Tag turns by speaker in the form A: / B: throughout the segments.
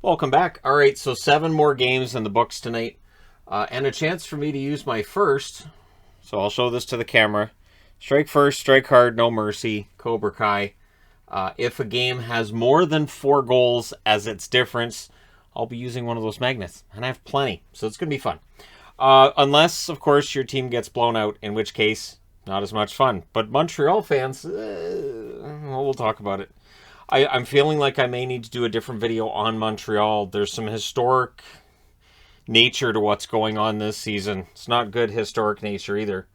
A: Welcome back. All right, so 7 more games in the books tonight, and a chance for me to use my first. So I'll show this to the camera. Strike first, strike hard, no mercy, Cobra Kai. If a game has more than 4 goals as its difference, I'll be using one of those magnets, and I have plenty, so it's going to be fun. Unless, of course, your team gets blown out, in which case, not as much fun. But Montreal fans, well, we'll talk about it. I'm feeling like I may need to do a different video on Montreal. There's some historic nature to what's going on this season. It's not good historic nature either.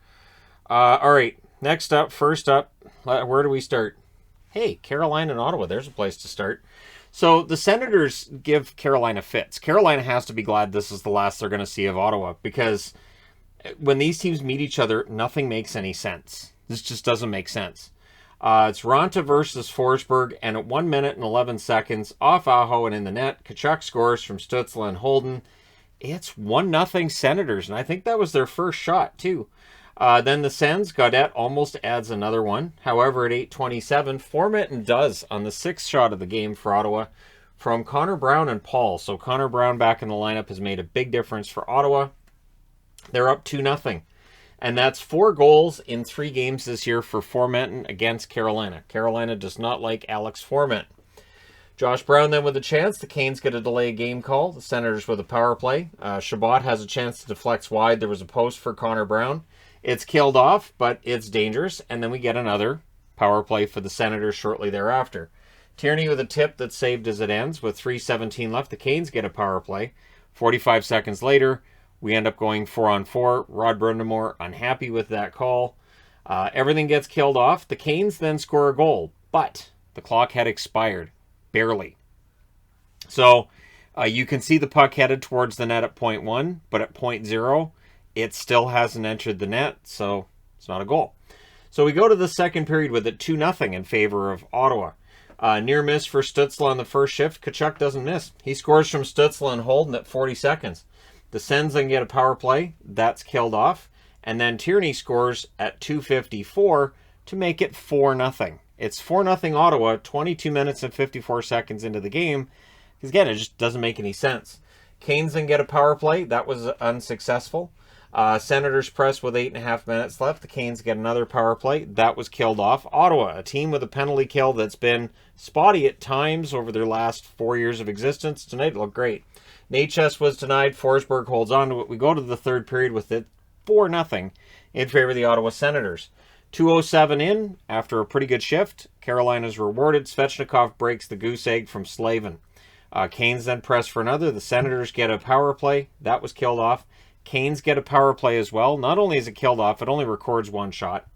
A: All right, next up, first up, where do we start? Hey, Carolina and Ottawa, there's a place to start. So the Senators give Carolina fits. Carolina has to be glad this is the last they're going to see of Ottawa, because when these teams meet each other, nothing makes any sense. This just doesn't make sense. It's Raanta versus Forsberg, and at 1 minute and 11 seconds, off Aho and in the net, Tkachuk scores from Stützle and Holden. It's 1-0 Senators, and I think that was their first shot, too. Then the Sens, Gaudette almost adds another one. However, at 8:27, Formenton does on the 6th shot of the game for Ottawa from Connor Brown and Paul. So Connor Brown back in the lineup has made a big difference for Ottawa. They're up 2-0. And that's 4 goals in 3 games this year for Formenton against Carolina. Carolina does not like Alex Formenton. Josh Brown then with a chance. The Canes get a delay game call. The Senators with a power play. Chabot has a chance to deflect wide. There was a post for Connor Brown. It's killed off, but it's dangerous. And then we get another power play for the Senators shortly thereafter. Tierney with a tip that's saved as it ends. With 3:17 left, the Canes get a power play. 45 seconds later, we end up going 4-on-4. Rod Brindamore unhappy with that call. Everything gets killed off. The Canes then score a goal, but the clock had expired. Barely. So you can see the puck headed towards the net at point 1, but at point 0, it still hasn't entered the net, so it's not a goal. So we go to the second period with it 2-0 in favor of Ottawa. Near miss for Stützle on the first shift. Tkachuk doesn't miss. He scores from Stützle and Holden at 40 seconds. The Sens then get a power play. That's killed off. And then Tierney scores at 2:54 to make it 4-0. It's 4-0 Ottawa, 22 minutes and 54 seconds into the game. Because again, it just doesn't make any sense. Canes then get a power play. That was unsuccessful. Senators press with 8.5 minutes left. The Canes get another power play. That was killed off. Ottawa, a team with a penalty kill that's been spotty at times over their last 4 years of existence. Tonight it looked great. Natchez was denied. Forsberg holds on to it. We go to the third period with it 4-0 in favor of the Ottawa Senators. 2:07 in, after a pretty good shift, Carolina's rewarded. Svechnikov breaks the goose egg from Slavin. Canes then press for another. The Senators get a power play. That was killed off. Canes get a power play as well. Not only is it killed off, it only records 1 shot.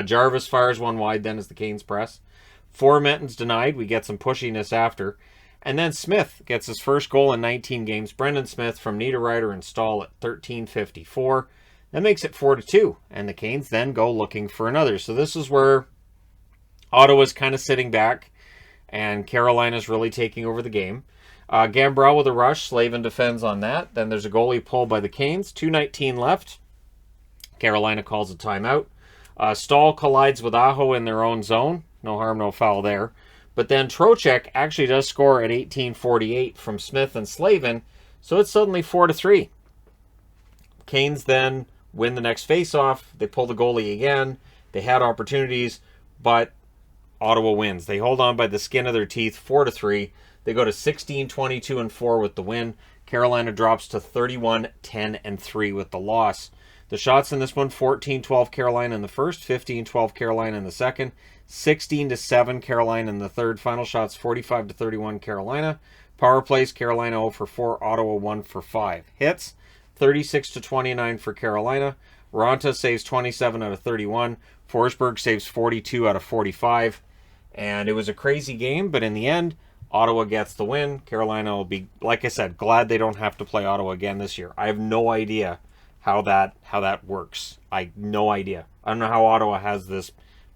A: Jarvis fires one wide then as the Canes press. Formenton's denied. We get some pushiness after. And then Smith gets his first goal in 19 games. Brendan Smith from Niederreiter and Stahl at 13:54. That makes it 4-2. And the Canes then go looking for another. So this is where Ottawa's kind of sitting back and Carolina's really taking over the game. Gambrell with a rush. Slavin defends on that. Then there's a goalie pull by the Canes. 2:19 left. Carolina calls a timeout. Stahl collides with Aho in their own zone. No harm, no foul there. But then Trocheck actually does score at 18:48 from Smith and Slavin. So it's suddenly 4-3. Canes then win the next face-off. They pull the goalie again. They had opportunities, but Ottawa wins. They hold on by the skin of their teeth, 4-3. They go to 16-22-4 with the win. Carolina drops to 31-10-3 with the loss. The shots in this one, 14-12 Carolina in the first, 15-12 Carolina in the second, 16-7 Carolina in the third. Final shots, 45-31 Carolina. Power plays, Carolina 0 for 4, Ottawa 1 for 5. Hits, 36-29 for Carolina. Raanta saves 27 out of 31. Forsberg saves 42 out of 45. And it was a crazy game, but in the end, Ottawa gets the win. Carolina will be, like I said, glad they don't have to play Ottawa again this year. I have no idea how that works. No idea. I don't know how Ottawa has this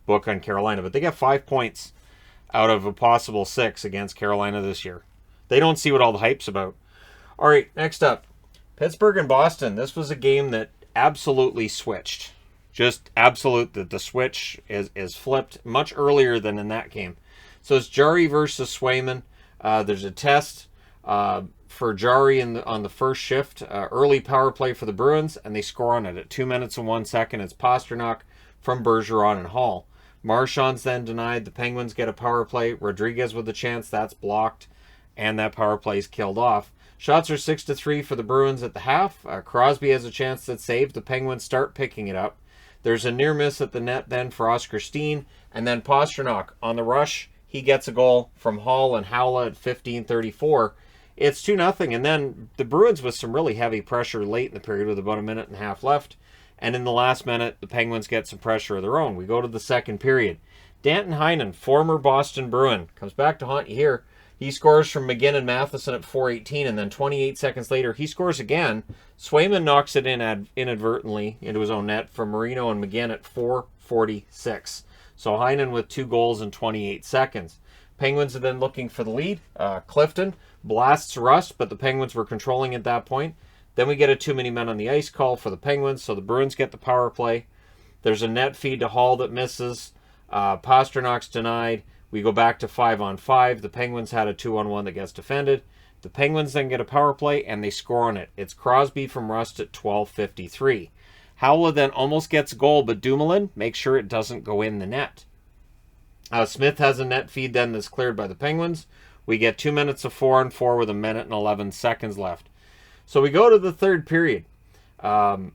A: book on Carolina, but they get 5 points out of a possible 6 against Carolina this year. They don't see what all the hype's about. All right, next up, Pittsburgh and Boston. This was a game that absolutely switched. Just absolute, that the switch is flipped much earlier than in that game. So it's Jari versus Swayman. There's a test. for Jari on the first shift. Early power play for the Bruins, and they score on it at 2 minutes and 1 second. It's Pastrnak from Bergeron and Hall. Marchand's then denied. The Penguins get a power play. Rodriguez with a chance. That's blocked, and that power play is killed off. Shots are 6-3 for the Bruins at the half. Crosby has a chance that's saved. The Penguins start picking it up. There's a near miss at the net then for Oskar Steen, and then Pastrnak on the rush. He gets a goal from Hall and Howla at 15:34. It's 2-0, and then the Bruins with some really heavy pressure late in the period with about a minute and a half left. And in the last minute, the Penguins get some pressure of their own. We go to the second period. Danton Heinen, former Boston Bruin, comes back to haunt you here. He scores from McGinn and Matheson at 4:18, and then 28 seconds later, he scores again. Swayman knocks it in inadvertently into his own net from Marino and McGinn at 4:46. So Heinen with 2 goals in 28 seconds. Penguins are then looking for the lead. Clifton blasts Rust, but the Penguins were controlling at that point. Then we get a too many men on the ice call for the Penguins, so the Bruins get the power play. There's a net feed to Hall that misses. Pasternak's denied. We go back to 5-on-5. The Penguins had a 2-on-1 that gets defended. The Penguins then get a power play, and they score on it. It's Crosby from Rust at 12:53. Howla then almost gets a goal, but Dumoulin makes sure it doesn't go in the net. Smith has a net feed then that's cleared by the Penguins. We get 2 minutes of 4-on-4 with a minute and 11 seconds left. So we go to the third period. There's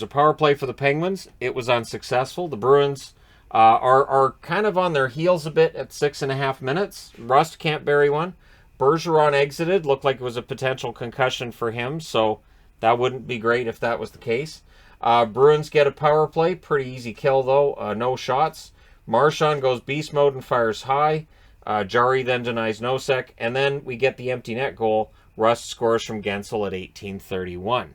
A: a power play for the Penguins. It was unsuccessful. The Bruins are kind of on their heels a bit at 6.5 minutes. Rust can't bury one. Bergeron exited. Looked like it was a potential concussion for him, so that wouldn't be great if that was the case. Bruins get a power play. Pretty easy kill, though. No shots. Marchand goes beast mode and fires high. Jari then denies Nosek, and then we get the empty net goal. Rust scores from Gensel at 18:31.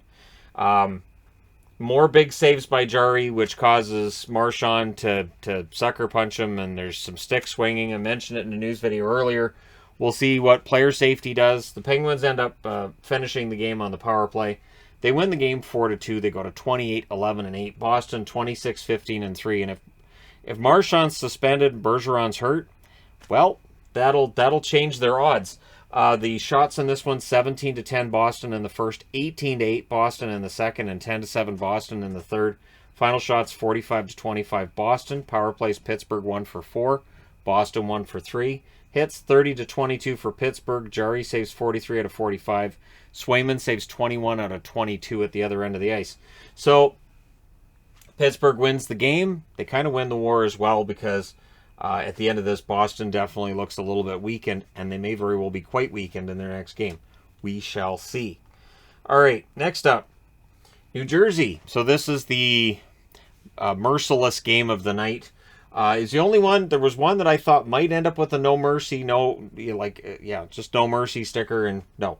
A: More big saves by Jari, which causes Marchand to sucker punch him, and there's some stick swinging. I mentioned it in a news video earlier. We'll see what player safety does. The Penguins end up finishing the game on the power play. They win the game 4-2. They go to 28-11-8. Boston 26-15-3. And if Marchand's suspended and Bergeron's hurt, well, that'll change their odds. The shots in this one, 17-10 Boston in the first, 18-8 Boston in the second, and 10-7 Boston in the third. Final shots, 45-25 Boston. Power plays, Pittsburgh 1 for 4. Boston 1 for 3. Hits, 30-22 for Pittsburgh. Jari saves 43 out of 45. Swayman saves 21 out of 22 at the other end of the ice. So Pittsburgh wins the game. They kind of win the war as well, because at the end of this, Boston definitely looks a little bit weakened, and they may very well be quite weakened in their next game. We shall see. All right, next up, New Jersey. So this is the merciless game of the night. Is the only one. There was one that I thought might end up with a no mercy, just no mercy sticker, and no.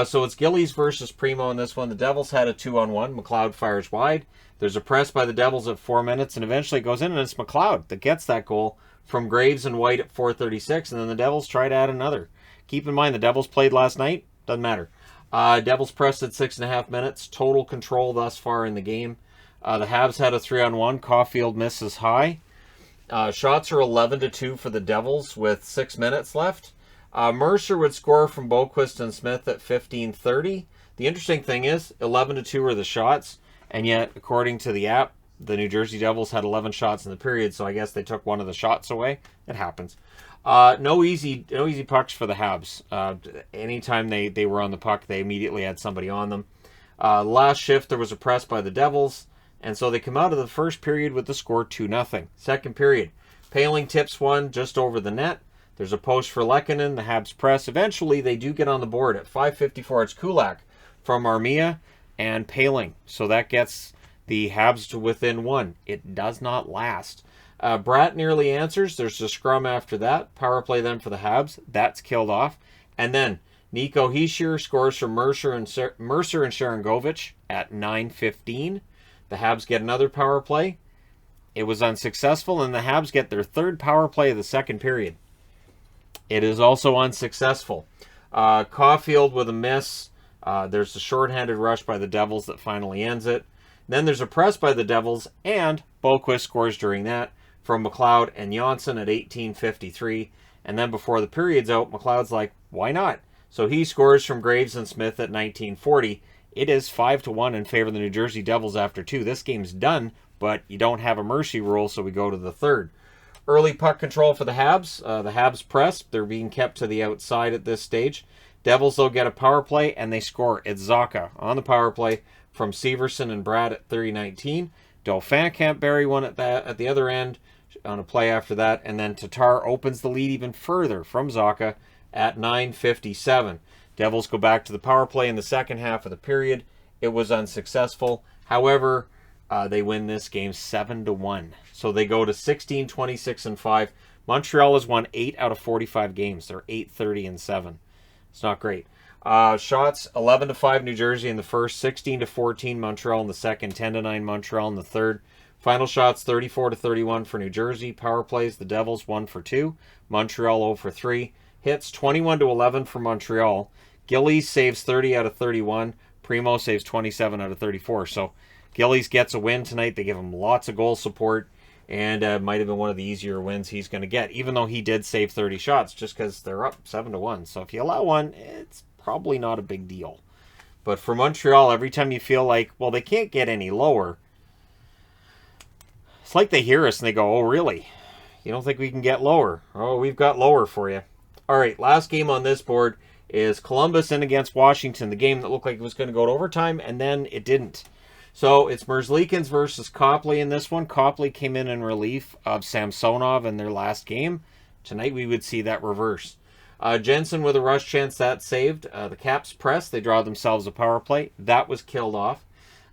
A: So it's Gillies versus Primo in this one. The Devils had a 2-on-1. McLeod fires wide. There's a press by the Devils at 4 minutes, and eventually it goes in, and it's McLeod that gets that goal from Graves and White at 4:36, and then the Devils try to add another. Keep in mind, the Devils played last night. Doesn't matter. Devils pressed at 6.5 minutes. Total control thus far in the game. The Habs had a 3-on-1. Caulfield misses high. Shots are 11-2 for the Devils with 6 minutes left. Mercer would score from Boquist and Smith at 15:30. The interesting thing is, 11-2 are the shots, and yet, according to the app, the New Jersey Devils had 11 shots in the period, so I guess they took one of the shots away. It happens. No easy pucks for the Habs. Anytime they were on the puck, they immediately had somebody on them. Last shift, there was a press by the Devils, and so they come out of the first period with the score 2-0. Second period, Paling tips one just over the net. There's a post for Lehkonen. The Habs press. Eventually, they do get on the board. At 5:54, it's Kulak from Armia and Paling. So that gets the Habs to within 1. It does not last. Bratt nearly answers. There's a scrum after that. Power play then for the Habs. That's killed off. And then Nico Hischier scores from Mercer and Sharangovich at 9:15. The Habs get another power play. It was unsuccessful, and the Habs get their third power play of the second period. It is also unsuccessful. Caulfield with a miss. There's a shorthanded rush by the Devils that finally ends it. Then there's a press by the Devils, and Boquist scores during that from McLeod and Janssen at 18:53. And then before the period's out, McLeod's like, why not? So he scores from Graves and Smith at 1940. It is 5-1 in favor of the New Jersey Devils after 2. This game's done, but you don't have a mercy rule, so we go to the third. Early puck control for the Habs. The Habs press. They're being kept to the outside at this stage. Devils, though, get a power play, and they score. It's Zacha on the power play from Severson and Brad at 30-19. Dauphin can't bury one at the other end on a play after that, and then Tatar opens the lead even further from Zacha at 9:57. Devils go back to the power play in the second half of the period. It was unsuccessful. However, they win this game 7-1. So they go to 16, 26, and 5. Montreal has won 8 out of 45 games. They're 8-30-7. It's not great. Shots 11-5 New Jersey in the first, 16-14 Montreal in the second, 10-9 Montreal in the third. Final shots 34-31 for New Jersey. Power plays, the Devils 1 for 2. Montreal 0 for 3. Hits 21-11 for Montreal. Gillies saves 30 out of 31. Primo saves 27 out of 34. So Gillies gets a win tonight. They give him lots of goal support, and might have been one of the easier wins he's going to get, even though he did save 30 shots, just because they're up 7-1. So if you allow one, it's probably not a big deal. But for Montreal, every time you feel like, well, they can't get any lower, it's like they hear us and they go, oh, really? You don't think we can get lower? Oh, we've got lower for you. All right, last game on this board is Columbus in against Washington, the game that looked like it was going to go to overtime, and then it didn't. So it's Merzlikins versus Copley in this one. Copley came in relief of Samsonov in their last game. Tonight we would see that reverse. Jensen with a rush chance, that saved. The Caps press. They draw themselves a power play. That was killed off.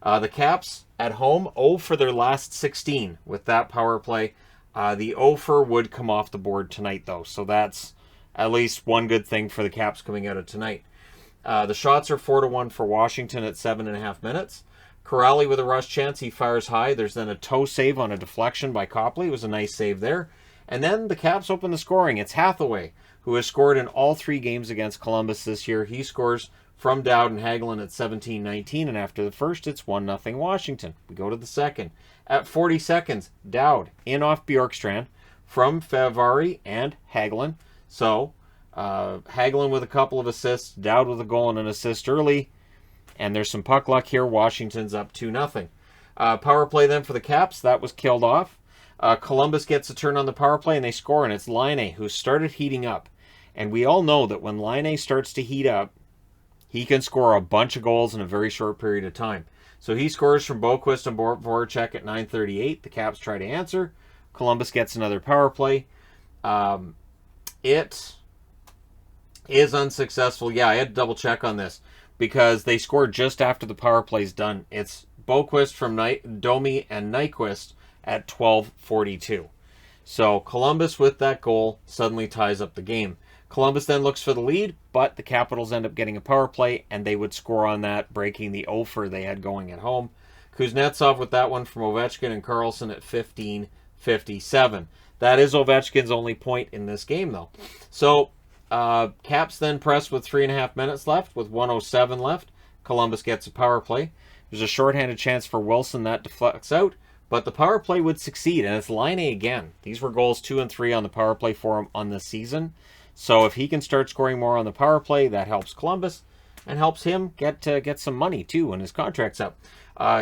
A: The Caps at home 0 for their last 16 with that power play. The 0 for would come off the board tonight, though. So that's at least one good thing for the Caps coming out of tonight. The shots are 4-1 for Washington at 7.5 minutes. Corrali with a rush chance. He fires high. There's then a toe save on a deflection by Copley. It was a nice save there. And then the Caps open the scoring. It's Hathaway, who has scored in all 3 games against Columbus this year. He scores from Dowd and Hagelin at 17-19. And after the first, it's 1-0 Washington. We go to the second. At 40 seconds, Dowd in off Bjorkstrand from Favari and Hagelin. So, Hagelin with a couple of assists, Dowd with a goal and an assist early, and there's some puck luck here. Washington's up 2-0. Power play then for the Caps, that was killed off. Columbus gets a turn on the power play, and they score, and it's Laine who started heating up. And we all know that when Laine starts to heat up, he can score a bunch of goals in a very short period of time. So he scores from Boquist and Voracek at 9:38. The Caps try to answer. Columbus gets another power play. It is unsuccessful. Yeah, I had to double check on this because they scored just after the power play's done. It's Boquist from Domi and Nyquist at 12:42. So Columbus with that goal suddenly ties up the game. Columbus then looks for the lead, but the Capitals end up getting a power play, and they would score on that, breaking the 0 they had going at home. Kuznetsov with that one from Ovechkin and Karlsson at 15:57. That is Ovechkin's only point in this game, though. So, Caps then press with 3.5 minutes left, with 1:07 left. Columbus gets a power play. There's a shorthanded chance for Wilson that deflects out, but the power play would succeed, and it's Laine again. These were goals 2 and 3 on the power play for him on this season. So if he can start scoring more on the power play, that helps Columbus and helps him get some money, too, when his contract's up.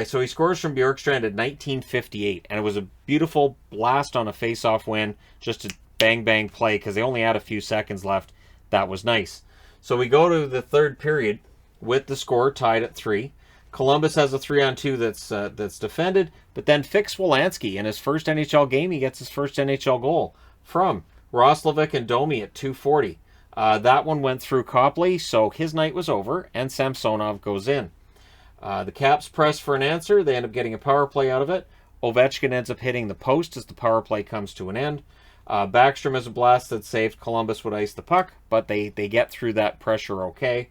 A: So he scores from Bjorkstrand at 19:58, and it was a beautiful blast on a face-off win, just a bang-bang play, because they only had a few seconds left. That was nice. So we go to the third period with the score tied at 3. Columbus has a 3-on-2 that's defended, but then Fix Wolanski, in his first NHL game, he gets his first NHL goal from Roslovic and Domi at 2:40. That one went through Copley, so his night was over, and Samsonov goes in. The Caps press for an answer. They end up getting a power play out of it. Ovechkin ends up hitting the post as the power play comes to an end. Backstrom has a blast that saved. Columbus would ice the puck, but they get through that pressure okay.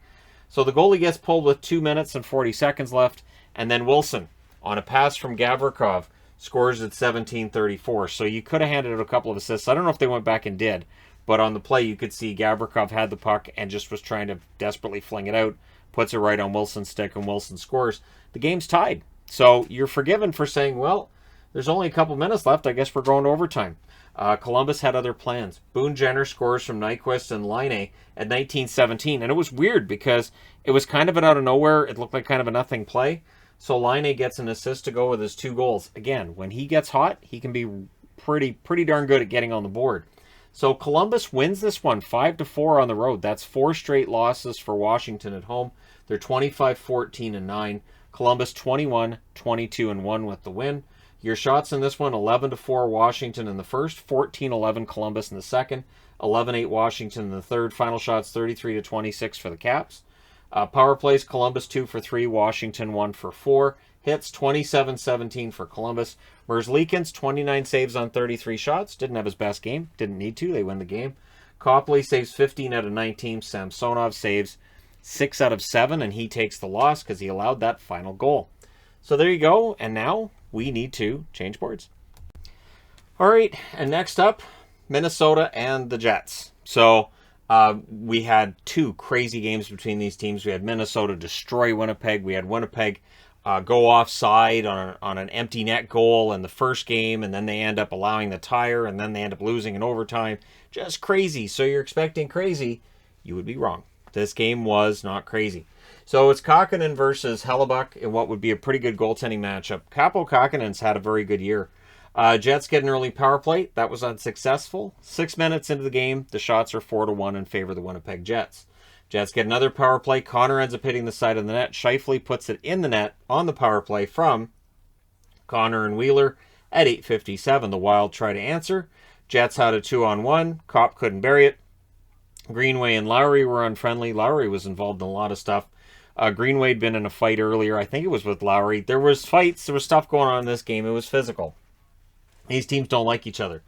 A: So the goalie gets pulled with 2 minutes and 40 seconds left, and then Wilson, on a pass from Gavrikov, scores at 17:34. So you could have handed out a couple of assists. I don't know if they went back and did, but on the play you could see Gavrikov had the puck and just was trying to desperately fling it out, puts it right on Wilson's stick, and Wilson scores. The game's tied. So you're forgiven for saying, well, there's only a couple minutes left. I guess we're going to overtime. Columbus had other plans. Boone Jenner scores from Nyquist and Laine at 19-17. And it was weird because it was kind of an out of nowhere. It looked like kind of a nothing play. So Laine gets an assist to go with his 2 goals. Again, when he gets hot, he can be pretty darn good at getting on the board. So Columbus wins this one 5-4 on the road. That's 4 straight losses for Washington at home. They're 25-14-9. Columbus 21-22-1 with the win. Your shots in this one: 11-4 Washington in the first, 14-11 Columbus in the second, 11-8 Washington in the third. Final shots 33-26 for the Caps. Power plays: Columbus 2 for 3, Washington 1 for 4. Hits 27-17 for Columbus. Merzlikins 29 saves on 33 shots. Didn't have his best game. Didn't need to. They win the game. Copley saves 15 out of 19. Samsonov saves 6 out of 7, and he takes the loss because he allowed that final goal. So there you go. And now we need to change boards. All right, and next up, Minnesota and the Jets. So we had 2 crazy games between these teams. We had Minnesota destroy Winnipeg. We had Winnipeg go offside on an empty net goal in the first game, and then they end up allowing the tire, and then they end up losing in overtime. Just crazy. So you're expecting crazy. You would be wrong. This game was not crazy. So it's Kakkonen versus Hellebuck in what would be a pretty good goaltending matchup. Kaapo Kakkonen's had a very good year. Jets get an early power play. That was unsuccessful. 6 minutes into the game, the shots are 4-1 in favor of the Winnipeg Jets. Jets get another power play. Connor ends up hitting the side of the net. Scheifele puts it in the net on the power play from Connor and Wheeler at 8:57. The Wild try to answer. Jets had a 2-on-1. Kopp couldn't bury it. Greenway and Lowry were unfriendly. Lowry was involved in a lot of stuff. Greenway had been in a fight earlier. I think it was with Lowry. There was fights. There was stuff going on in this game. It was physical. These teams don't like each other.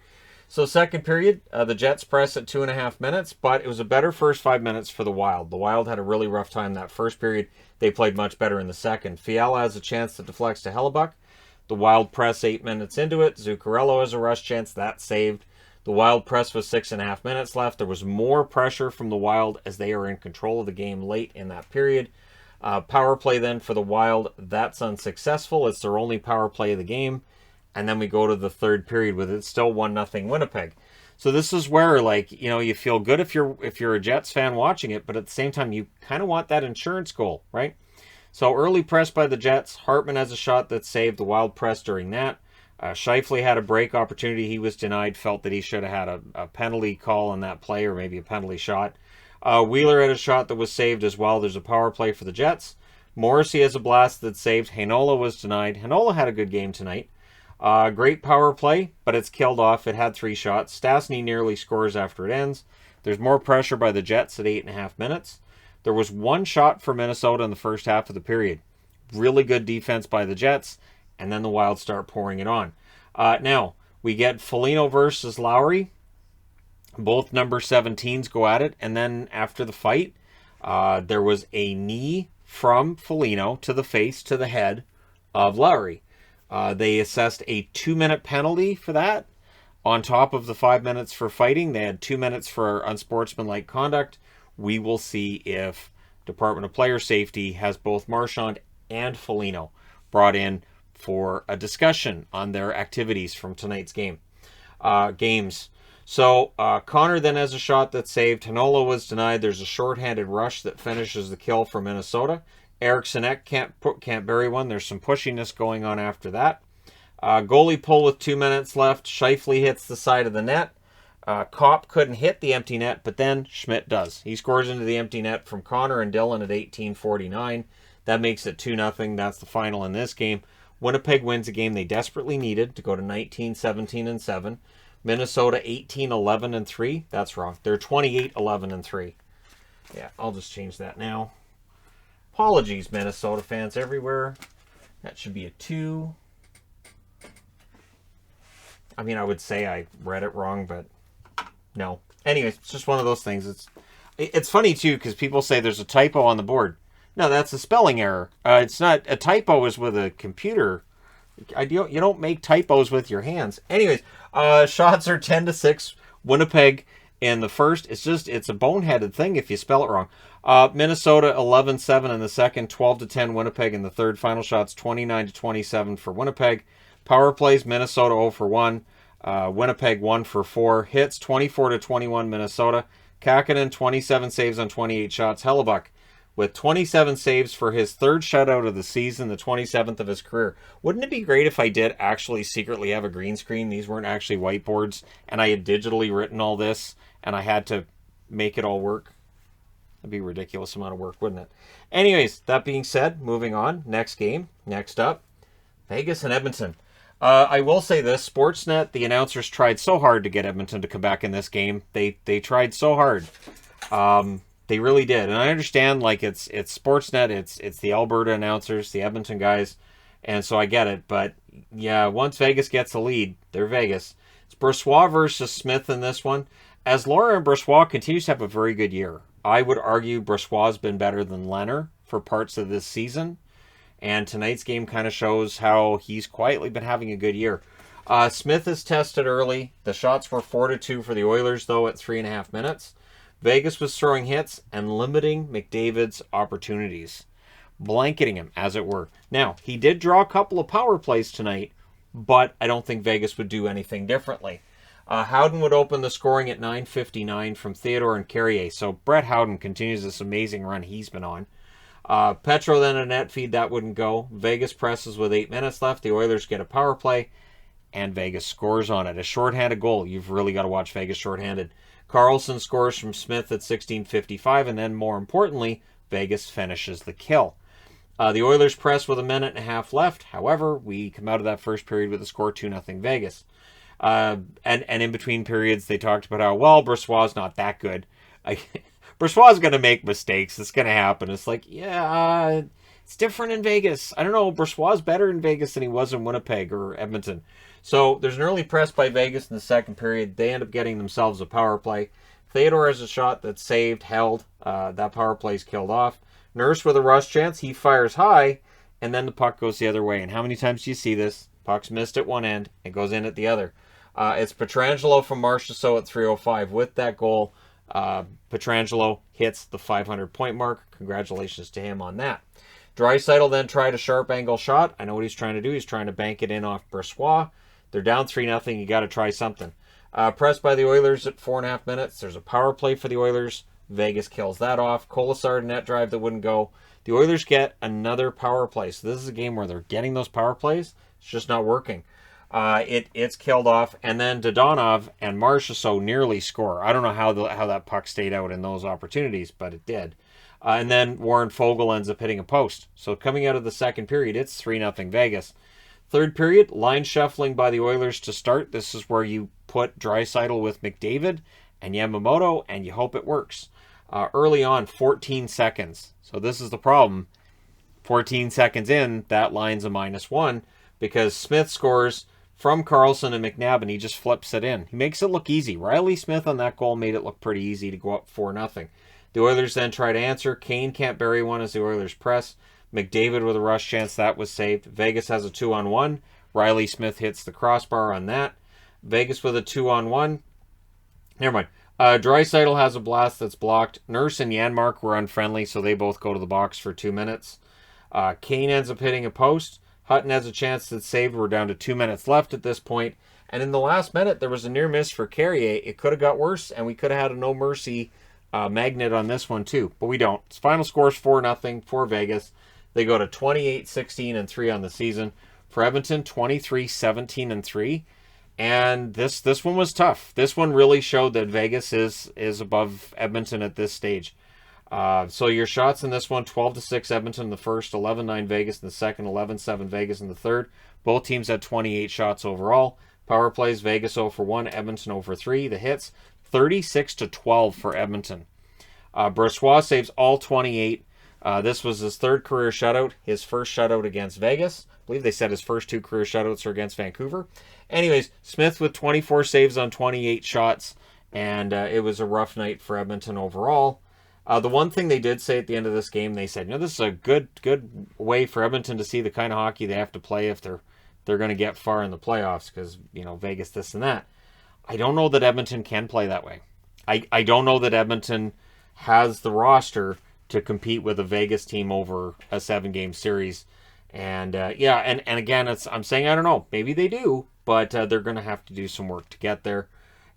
A: So second period, the Jets press at 2.5 minutes, but it was a better first 5 minutes for the Wild. The Wild had a really rough time that first period. They played much better in the second. Fiala has a chance that deflects to Hellebuck. The Wild press 8 minutes into it. Zuccarello has a rush chance. That's saved. The Wild press with 6.5 minutes left. There was more pressure from the Wild as they are in control of the game late in that period. Power play then for the Wild. That's unsuccessful. It's their only power play of the game. And then we go to the third period with it still 1-0 Winnipeg. So this is where, like, you know, you feel good if you're a Jets fan watching it, but at the same time you kind of want that insurance goal, right? So early press by the Jets. Hartman has a shot that saved. The Wild press during that. Scheifele had a break opportunity. He was denied. Felt that he should have had a penalty call on that play, or maybe a penalty shot. Wheeler had a shot that was saved as well. There's a power play for the Jets. Morrissey has a blast that's saved. Heinola was denied. Heinola had a good game tonight. Great power play, but it's killed off. It had 3 shots. Stastny nearly scores after it ends. There's more pressure by the Jets at 8.5 minutes. There was 1 shot for Minnesota in the first half of the period. Really good defense by the Jets, and then the Wild start pouring it on. Now, we get Foligno versus Lowry. Both number 17s go at it, and then after the fight, there was a knee from Foligno to the face, to the head of Lowry. They assessed a 2-minute penalty for that. On top of the 5 minutes for fighting, they had 2 minutes for unsportsmanlike conduct. We will see if Department of Player Safety has both Marchand and Foligno brought in for a discussion on their activities from tonight's games. So Connor then has a shot that's saved. Heinola was denied. There's a shorthanded rush that finishes the kill for Minnesota. Eriksson can't bury one. There's some pushiness going on after that. Goalie pull with 2 minutes left. Scheifele hits the side of the net. Kopp couldn't hit the empty net, but then Schmidt does. He scores into the empty net from Connor and Dillon at 18:49. That makes it 2-0. That's the final in this game. Winnipeg wins a game they desperately needed to go to 19-17-7. Minnesota 18-11-3. That's wrong. They're 28-11-3. Yeah, I'll just change that now. Apologies, Minnesota fans everywhere. That should be a 2. I mean, I would say I read it wrong, but no. Anyways, it's just one of those things. It's funny, too, because people say there's a typo on the board. No, that's a spelling error. It's not. A typo is with a computer. You don't make typos with your hands. Anyways, shots are 10-6. Winnipeg in the first. It's a boneheaded thing if you spell it wrong. Minnesota 11-7 in the second. 12-10 Winnipeg in the third. Final shots 29-27 for Winnipeg. Power plays, Minnesota 0 for 1. Winnipeg 1 for 4. Hits 24-21 Minnesota. Kakinen 27 saves on 28 shots. Hellebuck with 27 saves for his third shutout of the season, the 27th of his career. Wouldn't it be great if I did actually secretly have a green screen? These weren't actually whiteboards, and I had digitally written all this, and I had to make it all work. That'd be a ridiculous amount of work, wouldn't it? Anyways, that being said, moving on. Next game. Next up, Vegas and Edmonton. I will say this, Sportsnet, the announcers tried so hard to get Edmonton to come back in this game. They tried so hard. They really did. And I understand, like, it's Sportsnet, it's the Alberta announcers, the Edmonton guys, and so I get it. But, yeah, once Vegas gets the lead, they're Vegas. It's Brossoit versus Smith in this one. As Laurent Brossoit continues to have a very good year, I would argue Brossoit's been better than Leonard for parts of this season. And tonight's game kind of shows how he's quietly been having a good year. Smith is tested early. The shots were 4-2 for the Oilers, though, at 3.5 minutes. Vegas was throwing hits and limiting McDavid's opportunities. Blanketing him, as it were. Now, he did draw a couple of power plays tonight, but I don't think Vegas would do anything differently. Howden would open the scoring at 9:59 from Theodore and Carrier. So Brett Howden continues this amazing run he's been on. Petro then a net feed, that wouldn't go. Vegas presses with 8 minutes left. The Oilers get a power play, and Vegas scores on it. A shorthanded goal. You've really got to watch Vegas shorthanded. Carlson scores from Smith at 16:55, and then more importantly, Vegas finishes the kill. The Oilers press with 1.5 minutes left. However, we come out of that first period with a score 2-0 Vegas. And in between periods, they talked about how, well, Brossoit's not that good. Brossoit's going to make mistakes. It's going to happen. It's like, yeah, it's different in Vegas. I don't know. Brossoit's better in Vegas than he was in Winnipeg or Edmonton. So there's an early press by Vegas in the second period. They end up getting themselves a power play. Theodore has a shot that's saved, held. That power play's killed off. Nurse with a rush chance. He fires high, and then the puck goes the other way. And how many times do you see this? Puck's missed at one end. It goes in at the other. It's Pietrangelo from Marchessault at 3:05. With that goal, Pietrangelo hits the 500-point mark. Congratulations to him on that. Draisaitl then tried a sharp angle shot. I know what he's trying to do. He's trying to bank it in off Brossoit. They're down 3-0. You got to try something. Pressed by the Oilers at 4.5 minutes. There's a power play for the Oilers. Vegas kills that off. Colasar net drive that wouldn't go. The Oilers get another power play. So this is a game where they're getting those power plays. It's just not working. It's killed off. And then Dodonov and Marchessault nearly score. I don't know how that puck stayed out in those opportunities, but it did. And then Warren Foegele ends up hitting a post. So coming out of the second period, it's 3-0 Vegas. Third period, line shuffling by the Oilers to start. This is where you put Draisaitl with McDavid and Yamamoto, and you hope it works. Early on, 14 seconds. So this is the problem. 14 seconds in, that line's a -1 because Smith scores from Carlson and McNabb, and he just flips it in. He makes it look easy. Riley Smith on that goal made it look pretty easy to go up 4-0. The Oilers then try to answer. Kane can't bury one as the Oilers press. McDavid with a rush chance, that was saved. Vegas has a 2-on-1. Riley Smith hits the crossbar on that. Vegas with a 2-on-1. Never mind. Draisaitl has a blast that's blocked. Nurse and Janmark were unfriendly, so they both go to the box for 2 minutes. Kane ends up hitting a post. Hutton has a chance that's saved. We're down to 2 minutes left at this point. And in the last minute, there was a near miss for Carrier. It could have got worse, and we could have had a no mercy magnet on this one too. But we don't. Final score is 4-0 for Vegas. They go to 28-16-3 on the season. For Edmonton, 23-17-3. And this one was tough. This one really showed that Vegas is above Edmonton at this stage. So your shots in this one, 12-6 Edmonton in the first, 11-9 Vegas in the second, 11-7 Vegas in the third. Both teams had 28 shots overall. Power plays, Vegas 0 for 1, Edmonton 0 for 3. The hits, 36-12 for Edmonton. Brossoit saves all 28. This was his third career shutout, his first shutout against Vegas. I believe they said his first 2 career shutouts are against Vancouver. Anyways, Smith with 24 saves on 28 shots, and it was a rough night for Edmonton overall. The one thing they did say at the end of this game, they said, this is a good way for Edmonton to see the kind of hockey they have to play if they're going to get far in the playoffs, because, Vegas this and that. I don't know that Edmonton can play that way. I don't know that Edmonton has the roster to compete with a Vegas team over a 7-game series. And and again, I'm saying I don't know. Maybe they do, but they're going to have to do some work to get there.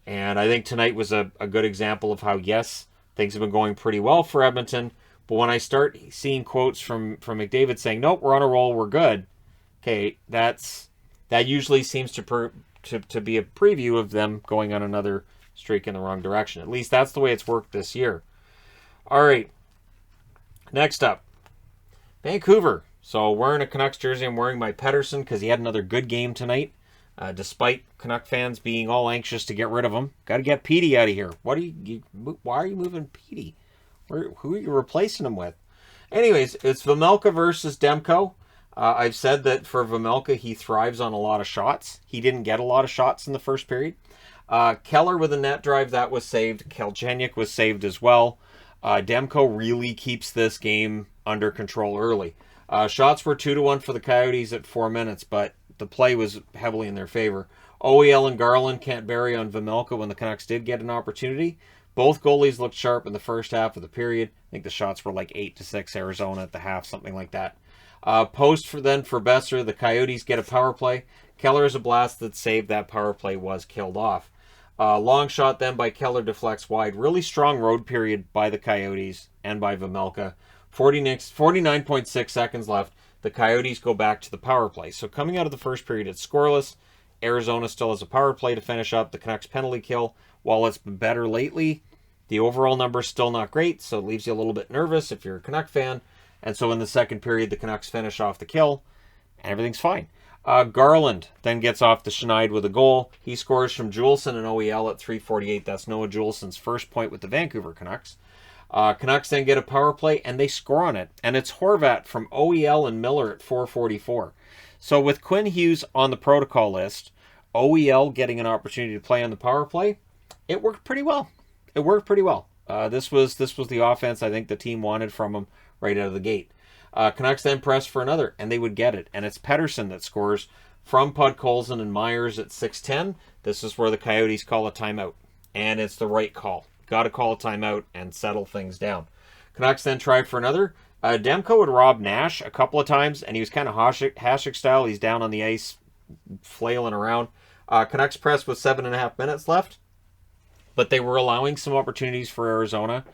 A: And I think tonight was a good example of how, yes, things have been going pretty well for Edmonton, but when I start seeing quotes from McDavid saying, nope, we're on a roll, we're good, okay, that usually seems to be a preview of them going on another streak in the wrong direction. At least that's the way it's worked this year. All right, next up, Vancouver. So wearing a Canucks jersey, I'm wearing my Pettersson because he had another good game tonight. Despite Canuck fans being all anxious to get rid of him. Got to get Petey out of here. Why are you moving Petey? Who are you replacing him with? Anyways, it's Vejmelka versus Demko. I've said that for Vejmelka, he thrives on a lot of shots. He didn't get a lot of shots in the first period. Keller with a net drive, that was saved. Kelchenyuk was saved as well. Demko really keeps this game under control early. Shots were 2-1 for the Coyotes at 4 minutes, but the play was heavily in their favor. OEL and Garland can't bury on Vejmelka when the Canucks did get an opportunity. Both goalies looked sharp in the first half of the period. I think the shots were like 8-6 Arizona at the half, something like that. Post for Besser, the Coyotes get a power play. Keller is a blast that saved. That power play was killed off. Long shot then by Keller deflects wide. Really strong road period by the Coyotes and by Vejmelka. 49.6 seconds left. The Coyotes go back to the power play. So coming out of the first period, it's scoreless. Arizona still has a power play to finish up. The Canucks penalty kill, while it's been better lately, the overall number is still not great, so it leaves you a little bit nervous if you're a Canuck fan. And so in the second period, the Canucks finish off the kill, and everything's fine. Garland then gets off the Schneid with a goal. He scores from Juleson and OEL at 3:48. That's Noah Juleson's first point with the Vancouver Canucks. Canucks then get a power play, and they score on it. And it's Horvat from OEL and Miller at 4:44. So with Quinn Hughes on the protocol list, OEL getting an opportunity to play on the power play, it worked pretty well. This was the offense I think the team wanted from him right out of the gate. Canucks then press for another, and they would get it. And it's Pettersson that scores from Podkolzin and Myers at 6:10. This is where the Coyotes call a timeout, and it's the right call. Got to call a timeout and settle things down. Canucks then try for another. Demko would rob Nash a couple of times, and he was kind of Hasek style. He's down on the ice, flailing around. Canucks press with 7.5 minutes left, but they were allowing some opportunities for Arizona,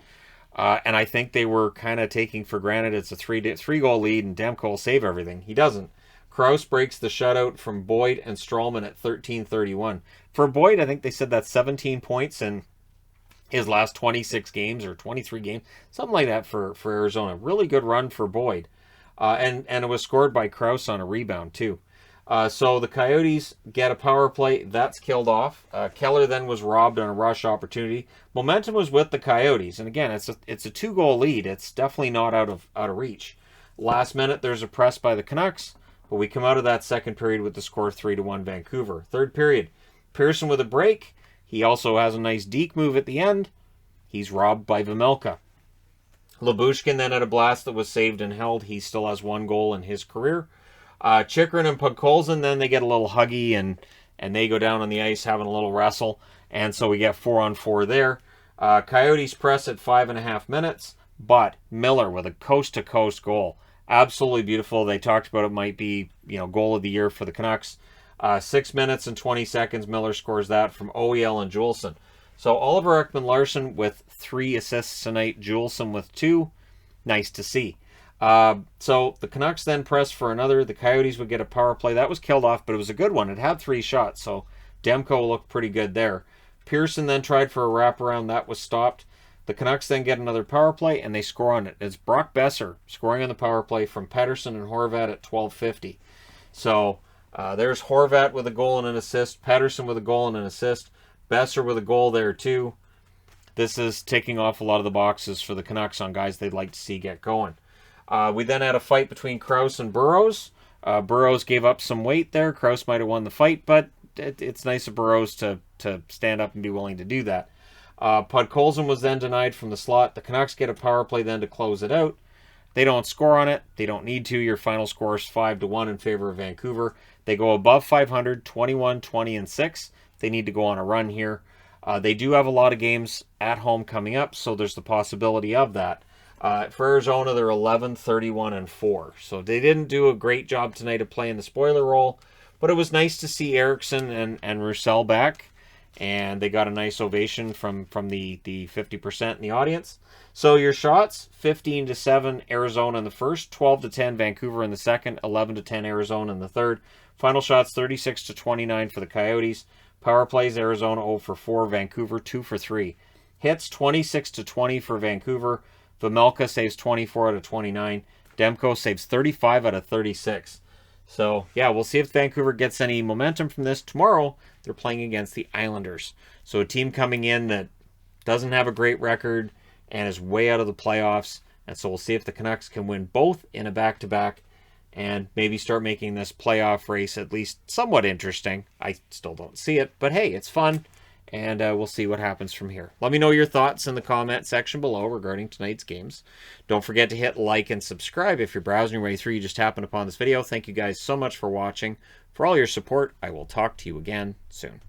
A: and I think they were kind of taking for granted it's a three-goal lead, and Demko will save everything. He doesn't. Krause breaks the shutout from Boyd and Stroman at 13:31. For Boyd, I think they said that's 17 points in his last 26 games or 23 games, something like that for Arizona. Really good run for Boyd. And it was scored by Krause on a rebound, too. So the Coyotes get a power play. That's killed off. Keller then was robbed on a rush opportunity. Momentum was with the Coyotes. And again, it's a 2-goal lead. It's definitely not out of reach. Last minute, there's a press by the Canucks. But we come out of that second period with the score 3-1 Vancouver. Third period, Pearson with a break. He also has a nice deke move at the end. He's robbed by Vejmelka. Lyubushkin then had a blast that was saved and held. He still has 1 goal in his career. Chychrun and Podkolzin, then they get a little huggy and they go down on the ice having a little wrestle. And so we get 4-on-4 there. Coyotes press at 5.5 minutes. But Miller with a coast-to-coast goal. Absolutely beautiful. They talked about it might be, goal of the year for the Canucks. 6 minutes and 20 seconds, Miller scores that from OEL and Juleson. So Oliver Ekman-Larsson with 3 assists tonight, Juleson with 2. Nice to see. So the Canucks then press for another. The Coyotes would get a power play. That was killed off, but it was a good one. It had 3 shots, so Demko looked pretty good there. Pearson then tried for a wraparound. That was stopped. The Canucks then get another power play, and they score on it. It's Brock Besser scoring on the power play from Pettersson and Horvat at 12:50. So there's Horvat with a goal and an assist. Pettersson with a goal and an assist. Besser with a goal there too. This is ticking off a lot of the boxes for the Canucks on guys they'd like to see get going. We then had a fight between Krause and Burrows. Burrows gave up some weight there. Krause might have won the fight, but it's nice of Burrows to stand up and be willing to do that. Podkolzin was then denied from the slot. The Canucks get a power play then to close it out. They don't score on it. They don't need to. Your final score is 5-1 in favor of Vancouver. They go above 500, 21, 20, and 6. They need to go on a run here. They do have a lot of games at home coming up, so there's the possibility of that. For Arizona, they're 11, 31, and 4. So they didn't do a great job tonight of playing the spoiler role, But it was nice to see Erickson and Roussel back, and they got a nice ovation from the 50% in the audience. So your shots, 15-7 Arizona in the first, 12-10 Vancouver in the second, 11-10 Arizona in the third. Final shots, 36-29 for the Coyotes. Power plays, Arizona 0 for 4, Vancouver 2 for 3. Hits, 26-20 for Vancouver. Vejmelka saves 24 out of 29. Demko saves 35 out of 36. So, yeah, we'll see if Vancouver gets any momentum from this. Tomorrow, they're playing against the Islanders. So a team coming in that doesn't have a great record and is way out of the playoffs. And so we'll see if the Canucks can win both in a back-to-back and maybe start making this playoff race at least somewhat interesting. I still don't see it, but hey, it's fun. And we'll see what happens from here. Let me know your thoughts in the comment section below regarding tonight's games. Don't forget to hit like and subscribe if you're browsing your way through. You just happened upon this video. Thank you guys so much for watching. For all your support, I will talk to you again soon.